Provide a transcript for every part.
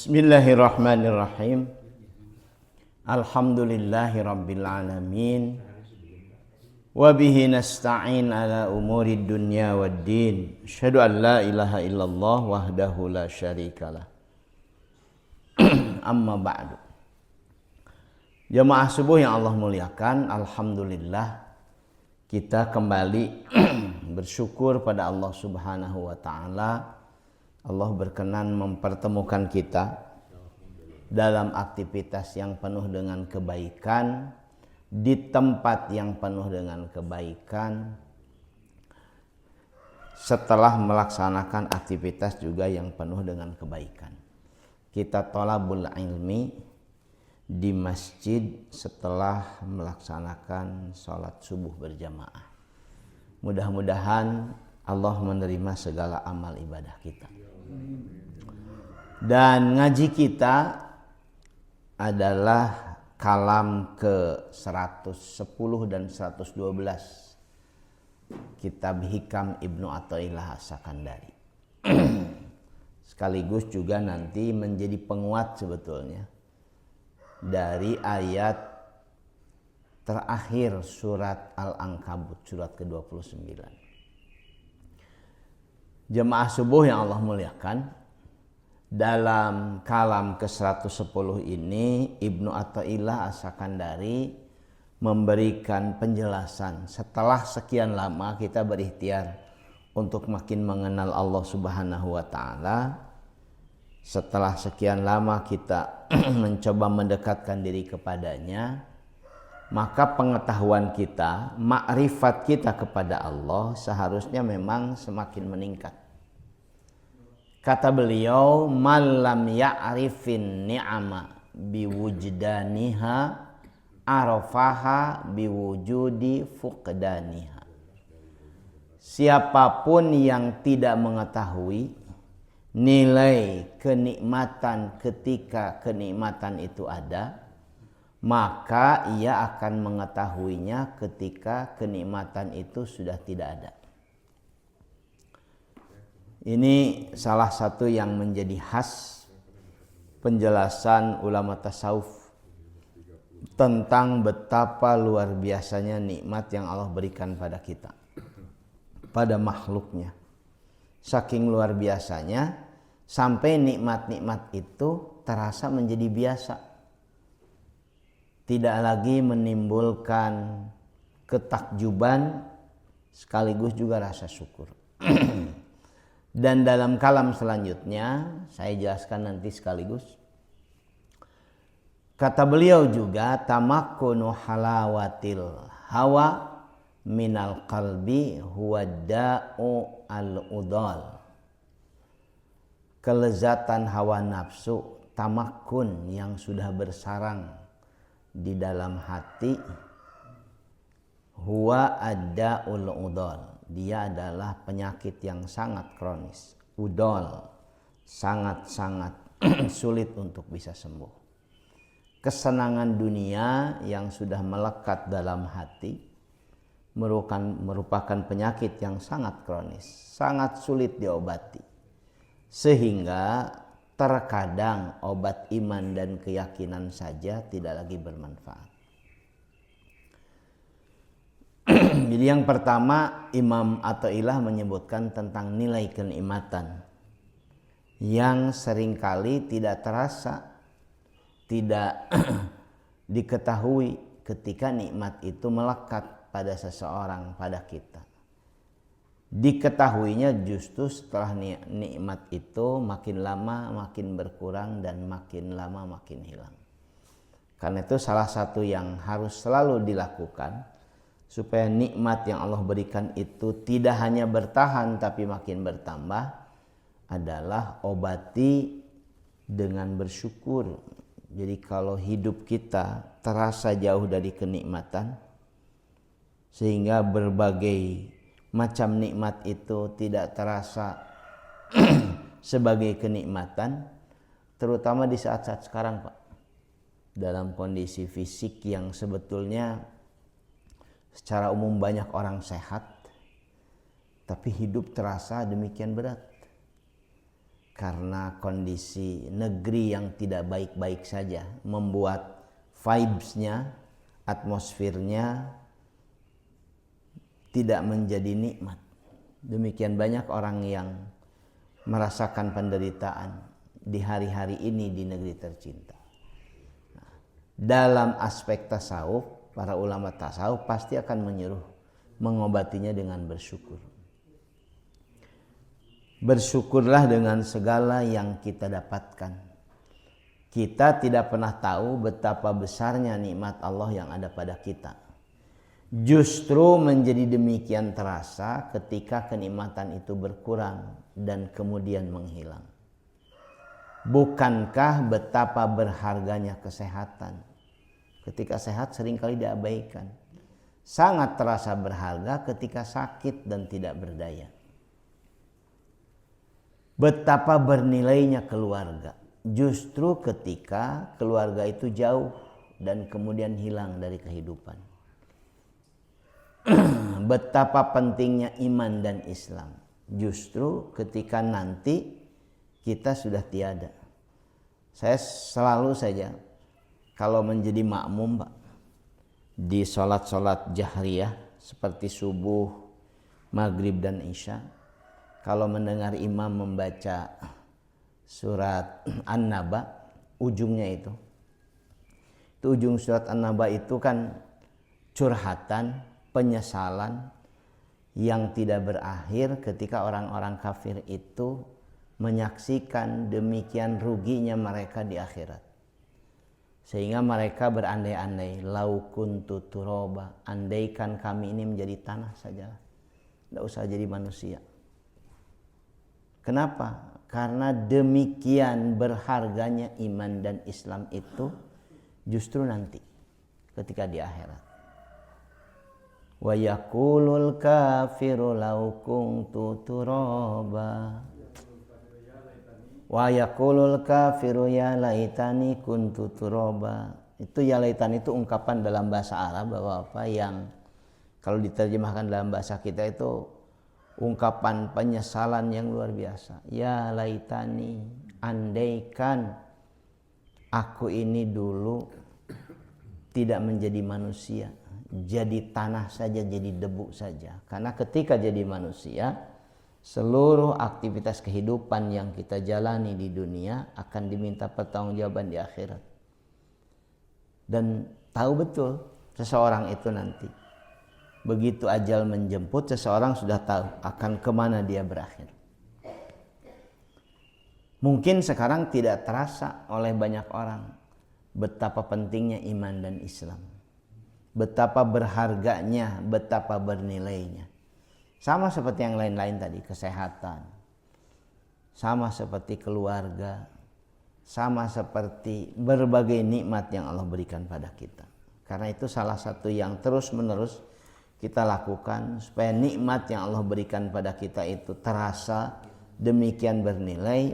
Bismillahirrahmanirrahim. Alhamdulillahi rabbil alamin. Wa bihi nasta'in ala umuri dunya waddin. Asyhadu an la ilaha illallah wahdahu la syarikalah. Amma ba'du. Jamaah subuh yang Allah muliakan, alhamdulillah kita kembali bersyukur pada Allah Subhanahu wa taala. Allah berkenan mempertemukan kita dalam aktivitas yang penuh dengan kebaikan, di tempat yang penuh dengan kebaikan, setelah melaksanakan aktivitas juga yang penuh dengan kebaikan. Kita thalabul ilmi di masjid setelah melaksanakan sholat subuh berjamaah. Mudah-mudahan Allah menerima segala amal ibadah kita. Dan ngaji kita adalah kalam ke 110 dan 112 kitab Hikam Ibnu Athaillah As-Sakandari. Sekaligus juga nanti menjadi penguat sebetulnya dari ayat terakhir surat Al-Ankabut, surat ke-29. Jemaah subuh yang Allah muliakan, dalam kalam ke-110 ini Ibnu Athaillah As-Sakandari memberikan penjelasan setelah sekian lama kita berikhtiar untuk makin mengenal Allah Subhanahu wa taala. Setelah sekian lama kita mencoba mendekatkan diri kepadanya, maka pengetahuan kita, makrifat kita kepada Allah seharusnya memang semakin meningkat. Kata beliau, "Malam ya'rifin ni'ama biwujdaniha arafaha biwujudi fuqdaniha." Siapapun yang tidak mengetahui nilai kenikmatan ketika kenikmatan itu ada, maka ia akan mengetahuinya ketika kenikmatan itu sudah tidak ada. Ini salah satu yang menjadi khas penjelasan ulama tasawuf tentang betapa luar biasanya nikmat yang Allah berikan pada kita, pada makhluknya. Saking luar biasanya sampai nikmat-nikmat itu terasa menjadi biasa, tidak lagi menimbulkan ketakjuban, sekaligus juga rasa syukur. Dan dalam kalam selanjutnya saya jelaskan nanti sekaligus. Kata beliau juga, tamakkunu halawatil hawa minal qalbi huwa da'u al-udal. Kelezatan hawa nafsu, tamakkun yang sudah bersarang di dalam hati, huwa ad-da'ul udal. Dia adalah penyakit yang sangat kronis, udol, sangat-sangat sulit untuk bisa sembuh. Kesenangan dunia yang sudah melekat dalam hati merupakan penyakit yang sangat kronis, sangat sulit diobati, sehingga terkadang obat iman dan keyakinan saja tidak lagi bermanfaat. Jadi yang pertama, Imam Athaillah menyebutkan tentang nilai kenikmatan yang seringkali tidak terasa, tidak diketahui ketika nikmat itu melekat pada seseorang, pada kita. Diketahuinya justru setelah nikmat itu makin lama makin berkurang dan makin lama makin hilang. Karena itu salah satu yang harus selalu dilakukan supaya nikmat yang Allah berikan itu tidak hanya bertahan tapi makin bertambah adalah obati dengan bersyukur. Jadi kalau hidup kita terasa jauh dari kenikmatan sehingga berbagai macam nikmat itu tidak terasa sebagai kenikmatan, terutama di saat-saat sekarang, Pak, dalam kondisi fisik yang sebetulnya secara umum banyak orang sehat, tapi hidup terasa demikian berat. karena kondisi negeri yang tidak baik-baik saja membuat vibes-nya, atmosfernya tidak menjadi nikmat. Demikian banyak orang yang merasakan penderitaan di hari-hari ini di negeri tercinta. Nah, dalam aspek tasawuf, para ulama tasawuf pasti akan menyuruh mengobatinya dengan bersyukur. Bersyukurlah dengan segala yang kita dapatkan. Kita tidak pernah tahu betapa besarnya nikmat Allah yang ada pada kita. Justru menjadi demikian terasa ketika kenikmatan itu berkurang dan kemudian menghilang. Bukankah betapa berharganya kesehatan? Ketika sehat seringkali diabaikan. Sangat terasa berharga ketika sakit dan tidak berdaya. Betapa bernilainya keluarga. Justru ketika keluarga itu jauh dan kemudian hilang dari kehidupan. Betapa pentingnya iman dan Islam. Justru ketika nanti kita sudah tiada. Saya selalu saja kalau menjadi makmum, Pak, di sholat-sholat jahriyah seperti subuh, maghrib dan isya, kalau mendengar imam membaca surat An-Naba, ujungnya itu ujung surat An-Naba itu kan curhatan, penyesalan yang tidak berakhir ketika orang-orang kafir itu menyaksikan demikian ruginya mereka di akhirat. Sehingga mereka berandai-andai, lau kuntu turoba, andaikan kami ini menjadi tanah saja, tidak usah jadi manusia. Kenapa? Karena demikian berharganya iman dan Islam itu justru nanti ketika di akhirat. Wa yaqulul kafiru law kuntu turaba. Wa yaqulul kafiru ya laitani kuntu turaba. Itu ya laitani itu ungkapan dalam bahasa Arab bahwa apa yang kalau diterjemahkan dalam bahasa kita itu ungkapan penyesalan yang luar biasa. Ya laitani, andaikan aku ini dulu tidak menjadi manusia, jadi tanah saja, jadi debu saja. Karena ketika jadi manusia, seluruh aktivitas kehidupan yang kita jalani di dunia akan diminta pertanggungjawaban di akhirat. Dan tahu betul seseorang itu nanti begitu ajal menjemput, seseorang sudah tahu akan kemana dia berakhir. Mungkin sekarang tidak terasa oleh banyak orang betapa pentingnya iman dan Islam. Betapa berharganya, betapa bernilainya. Sama seperti yang lain-lain tadi, kesehatan. Sama seperti keluarga. Sama seperti berbagai nikmat yang Allah berikan pada kita. Karena itu salah satu yang terus-menerus kita lakukan supaya nikmat yang Allah berikan pada kita itu terasa demikian bernilai.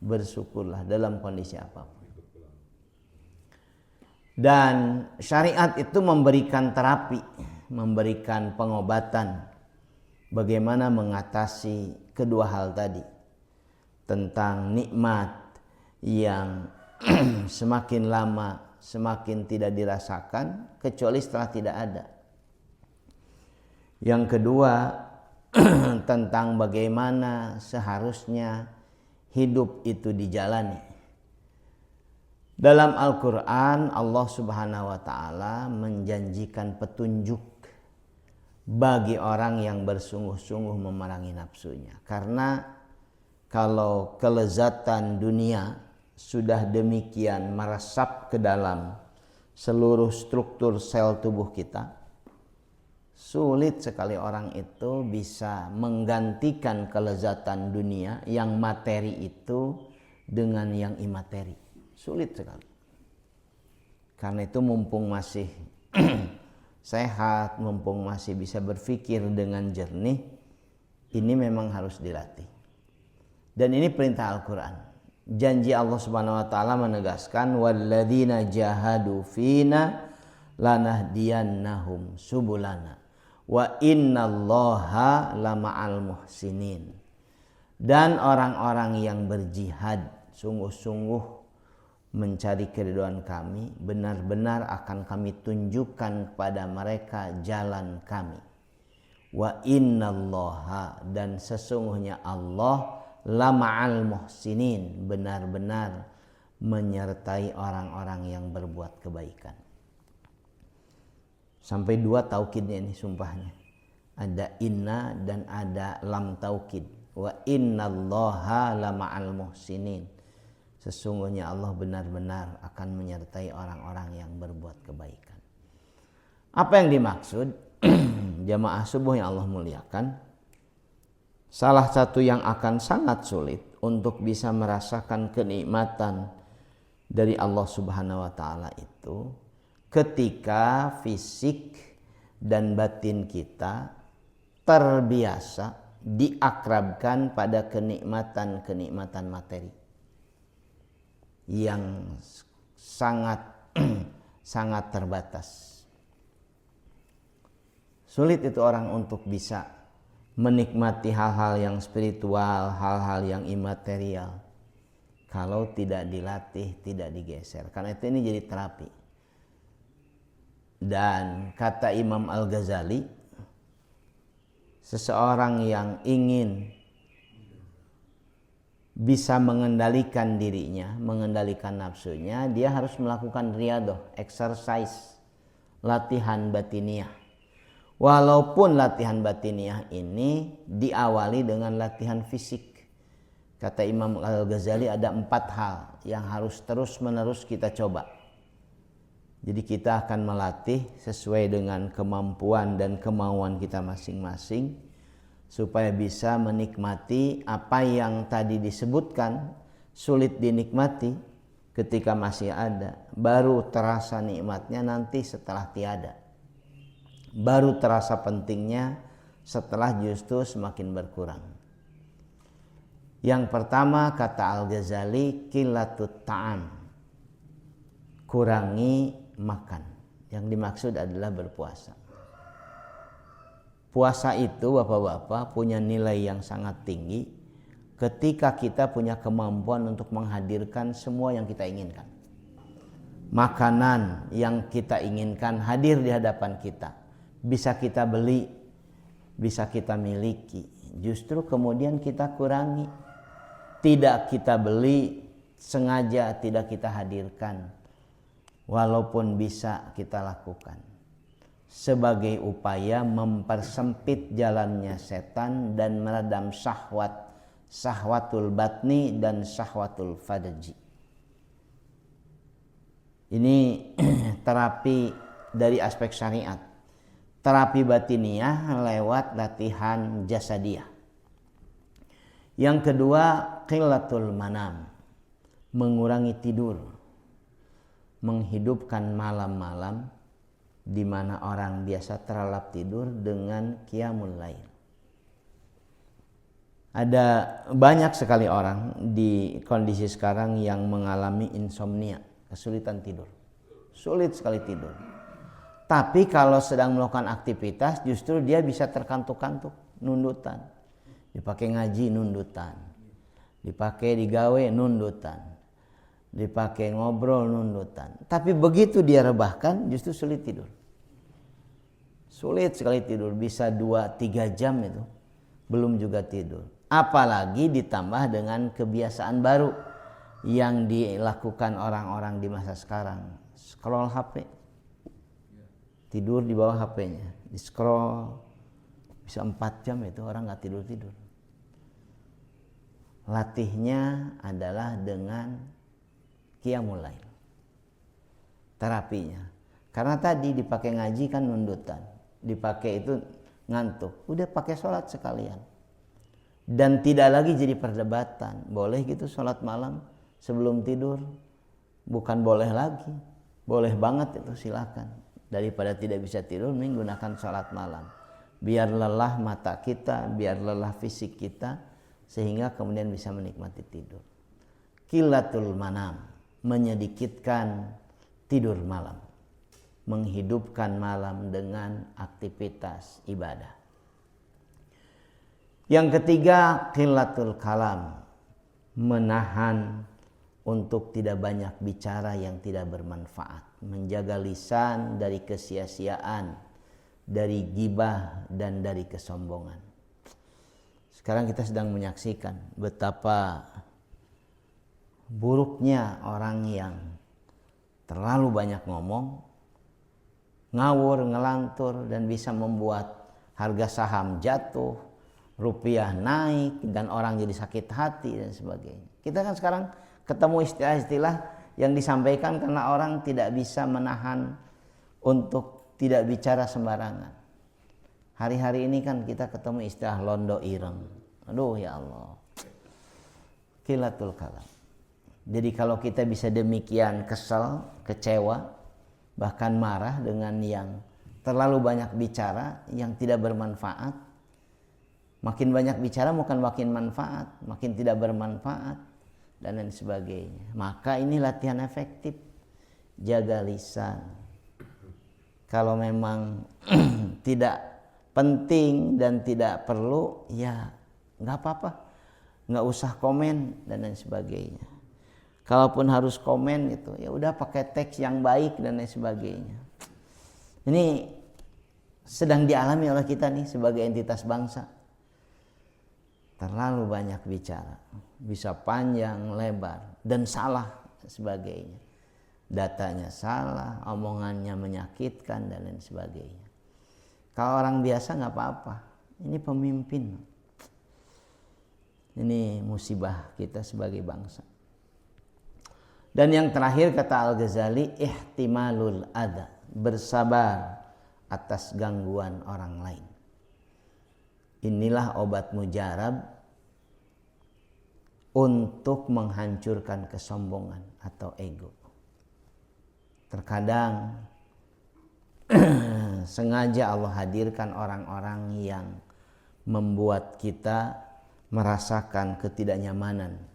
Bersyukurlah dalam kondisi apapun. Dan syariat itu memberikan terapi, memberikan pengobatan bagaimana mengatasi kedua hal tadi, tentang nikmat yang semakin lama semakin tidak dirasakan kecuali setelah tidak ada. Yang kedua tentang bagaimana seharusnya hidup itu dijalani. Dalam Al-Quran Allah Subhanahu wa ta'ala menjanjikan petunjuk bagi orang yang bersungguh-sungguh memerangi nafsunya. Karena kalau kelezatan dunia sudah demikian meresap ke dalam seluruh struktur sel tubuh kita, sulit sekali orang itu bisa menggantikan kelezatan dunia yang materi itu dengan yang imateri. Sulit sekali. Karena itu mumpung masih sehat, mumpung masih bisa berpikir dengan jernih, ini memang harus dilatih. Dan ini perintah Al-Quran. Janji Allah Subhanahu wa ta'ala menegaskan, walladzina jahadu fina lanahdiyannahum subulana wa innallaha lama'al muhsinin. Dan orang-orang yang berjihad sungguh-sungguh mencari keridhaan kami, benar-benar akan kami tunjukkan kepada mereka jalan kami. Wa innallaha, dan sesungguhnya Allah lama'al muhsinin, benar-benar menyertai orang-orang yang berbuat kebaikan. Sampai 2 taukidnya ini sumpahnya. Ada inna dan ada lam taukid. Wa innallaha lama'al muhsinin. Sesungguhnya Allah benar-benar akan menyertai orang-orang yang berbuat kebaikan. Apa yang dimaksud? Jamaah subuh yang Allah muliakan, salah satu yang akan sangat sulit untuk bisa merasakan kenikmatan dari Allah Subhanahu wa taala itu ketika fisik dan batin kita terbiasa diakrabkan pada kenikmatan-kenikmatan materi yang sangat sangat terbatas. Sulit itu orang untuk bisa menikmati hal-hal yang spiritual, hal-hal yang imaterial kalau tidak dilatih, tidak digeser. Karena itu ini jadi terapi. Dan kata Imam Al-Ghazali, seseorang yang ingin bisa mengendalikan dirinya, mengendalikan nafsunya, dia harus melakukan riyadhah, exercise, latihan batiniah. Walaupun latihan batiniah ini diawali dengan latihan fisik. Kata Imam Al-Ghazali ada 4 hal yang harus terus-menerus kita coba. Jadi kita akan melatih sesuai dengan kemampuan dan kemauan kita masing-masing supaya bisa menikmati apa yang tadi disebutkan sulit dinikmati ketika masih ada. Baru terasa nikmatnya nanti setelah tiada. Baru terasa pentingnya setelah justru semakin berkurang. Yang pertama kata Al-Ghazali, qilatut ta'am, kurangi makan. Yang dimaksud adalah berpuasa. Puasa itu bapak-bapak punya nilai yang sangat tinggi ketika kita punya kemampuan untuk menghadirkan semua yang kita inginkan. Makanan yang kita inginkan hadir di hadapan kita. Bisa kita beli, bisa kita miliki. Justru kemudian kita kurangi. Tidak kita beli, sengaja tidak kita hadirkan. Walaupun bisa kita lakukan. Sebagai upaya mempersempit jalannya setan dan meredam syahwat. Syahwatul batni dan syahwatul farji. Ini terapi dari aspek syariat. Terapi batiniah lewat latihan jasadiyah. Yang kedua, qillatul manam, mengurangi tidur, menghidupkan malam-malam di mana orang biasa terlelap tidur dengan qiyamul lail. Ada banyak sekali orang di kondisi sekarang yang mengalami insomnia, kesulitan tidur. Sulit sekali tidur. Tapi kalau sedang melakukan aktivitas justru dia bisa terkantuk-kantuk, nundutan. Dipakai ngaji nundutan, dipakai digawe nundutan, dipakai ngobrol nundutan. Tapi begitu dia rebahkan justru sulit tidur. Sulit sekali tidur, bisa 2-3 jam itu belum juga tidur. Apalagi ditambah dengan kebiasaan baru yang dilakukan orang-orang di masa sekarang. Scroll HP, tidur di bawah HP-nya, di scroll bisa 4 jam itu orang nggak tidur-tidur. Latihnya adalah dengan qiyamul lail. Terapinya. Karena tadi dipakai ngaji kan nundutan. Dipakai itu ngantuk. Udah pakai sholat sekalian. Dan tidak lagi jadi perdebatan. Boleh gitu sholat malam sebelum tidur? Bukan boleh lagi. Boleh banget itu, silakan. Daripada tidak bisa tidur, mending gunakan sholat malam. Biar lelah mata kita, biar lelah fisik kita, sehingga kemudian bisa menikmati tidur. Qillatul manam, menyedikitkan tidur malam, menghidupkan malam dengan aktivitas ibadah. Yang ketiga, qillatul kalam, menahan untuk tidak banyak bicara yang tidak bermanfaat, menjaga lisan dari kesia-siaan, dari ghibah dan dari kesombongan. Sekarang kita sedang menyaksikan betapa buruknya orang yang terlalu banyak ngomong, ngawur, ngelantur, dan bisa membuat harga saham jatuh, rupiah naik, dan orang jadi sakit hati dan sebagainya. Kita kan sekarang ketemu istilah-istilah yang disampaikan karena orang tidak bisa menahan untuk tidak bicara sembarangan. Hari-hari ini kan kita ketemu istilah londo ireng. Aduh ya Allah. Qillatul kalam. Jadi kalau kita bisa demikian kesel, kecewa, bahkan marah dengan yang terlalu banyak bicara yang tidak bermanfaat, makin banyak bicara bukan makin manfaat, makin tidak bermanfaat, dan lain sebagainya. Maka ini latihan efektif. Jaga lisan. Kalau memang tidak penting dan tidak perlu, ya nggak apa-apa, nggak usah komen dan lain sebagainya. Kalaupun harus komen gitu, ya udah pakai teks yang baik dan lain sebagainya. Ini sedang dialami oleh kita nih sebagai entitas bangsa. Terlalu banyak bicara, bisa panjang, lebar, dan salah sebagainya. Datanya salah, omongannya menyakitkan dan lain sebagainya. Kalau orang biasa nggak apa-apa, ini pemimpin. Ini musibah kita sebagai bangsa. Dan yang terakhir kata Al-Ghazali, ihtimalul adha, bersabar atas gangguan orang lain. Inilah obat mujarab untuk menghancurkan kesombongan atau ego. Terkadang sengaja Allah hadirkan orang-orang yang membuat kita merasakan ketidaknyamanan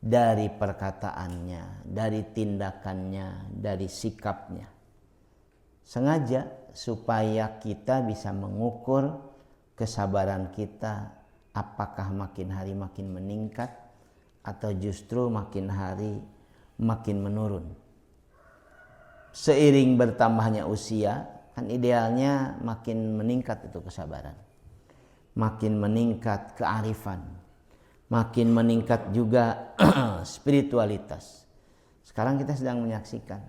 dari perkataannya, dari tindakannya, dari sikapnya. Sengaja supaya kita bisa mengukur kesabaran kita, apakah makin hari makin meningkat atau justru makin hari makin menurun. Seiring bertambahnya usia, kan idealnya makin meningkat itu kesabaran, makin meningkat kearifan, makin meningkat juga spiritualitas. Sekarang kita sedang menyaksikan,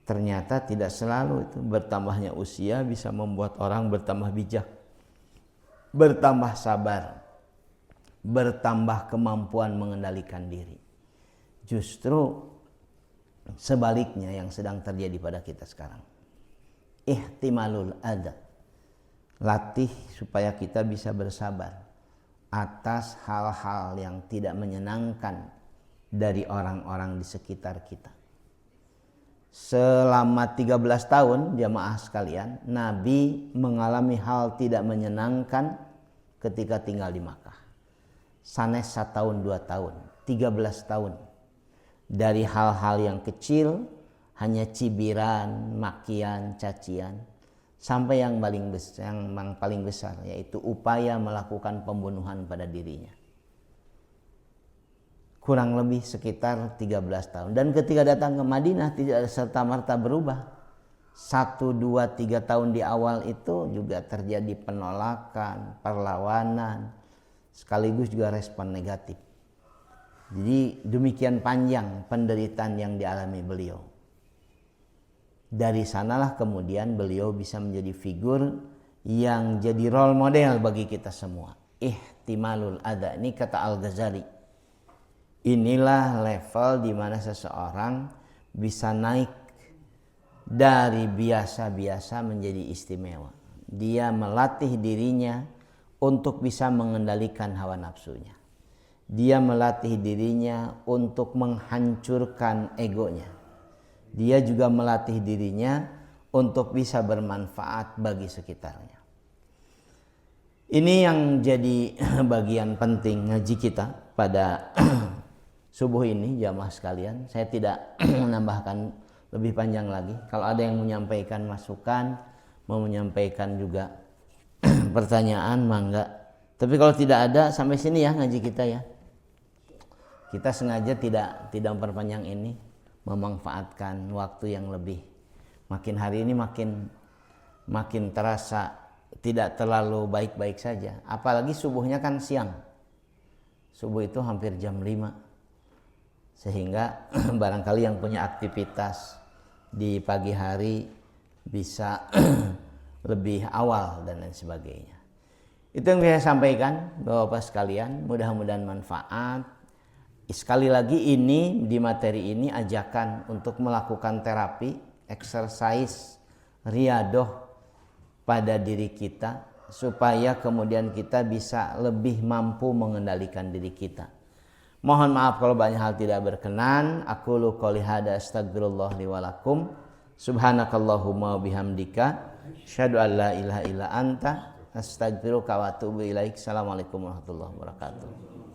ternyata tidak selalu itu bertambahnya usia bisa membuat orang bertambah bijak, bertambah sabar, bertambah kemampuan mengendalikan diri. Justru sebaliknya yang sedang terjadi pada kita sekarang. Ihtimalul adha, latih supaya kita bisa bersabar atas hal-hal yang tidak menyenangkan dari orang-orang di sekitar kita. Selama 13 tahun jamaah sekalian, Nabi mengalami hal tidak menyenangkan ketika tinggal di Makkah. Sanes 1 tahun 2 tahun, 13 tahun. Dari hal-hal yang kecil, hanya cibiran, makian, cacian, sampai yang paling besar, yaitu upaya melakukan pembunuhan pada dirinya. Kurang lebih sekitar 13 tahun. Dan ketika datang ke Madinah tidak serta-merta berubah. 1, 2, 3 tahun di awal itu juga terjadi penolakan, perlawanan, sekaligus juga respon negatif. Jadi demikian panjang penderitaan yang dialami beliau. Dari sanalah kemudian beliau bisa menjadi figur yang jadi role model bagi kita semua. Ihtimalul adha, ini kata Al-Ghazali. Inilah level di mana seseorang bisa naik dari biasa-biasa menjadi istimewa. Dia melatih dirinya untuk bisa mengendalikan hawa nafsunya. Dia melatih dirinya untuk menghancurkan egonya. Dia juga melatih dirinya untuk bisa bermanfaat bagi sekitarnya. Ini yang jadi bagian penting ngaji kita pada subuh ini, jamaah sekalian. Saya tidak menambahkan lebih panjang lagi. Kalau ada yang menyampaikan masukan, mau menyampaikan juga pertanyaan, mangga Tapi kalau tidak ada, sampai sini ya ngaji kita ya. Kita sengaja tidak memperpanjang ini, memanfaatkan waktu yang lebih. Makin hari ini makin terasa tidak terlalu baik-baik saja. Apalagi subuhnya kan siang. Subuh itu hampir jam 5. Sehingga barangkali yang punya aktivitas di pagi hari bisa lebih awal dan lain sebagainya. Itu yang saya sampaikan Bapak-Bapak sekalian, mudah-mudahan manfaat. Sekali lagi ini di materi ini ajakan untuk melakukan terapi, exercise, riadoh pada diri kita supaya kemudian kita bisa lebih mampu mengendalikan diri kita. Mohon maaf kalau banyak hal tidak berkenan. Aqulu qouli hada astagfirullah li wa lakum. Subhanakallahumma wa bihamdika asyhadu an la ilaha illa anta astaghfiruka wa atubu ilaik. Assalamualaikum warahmatullahi wabarakatuh.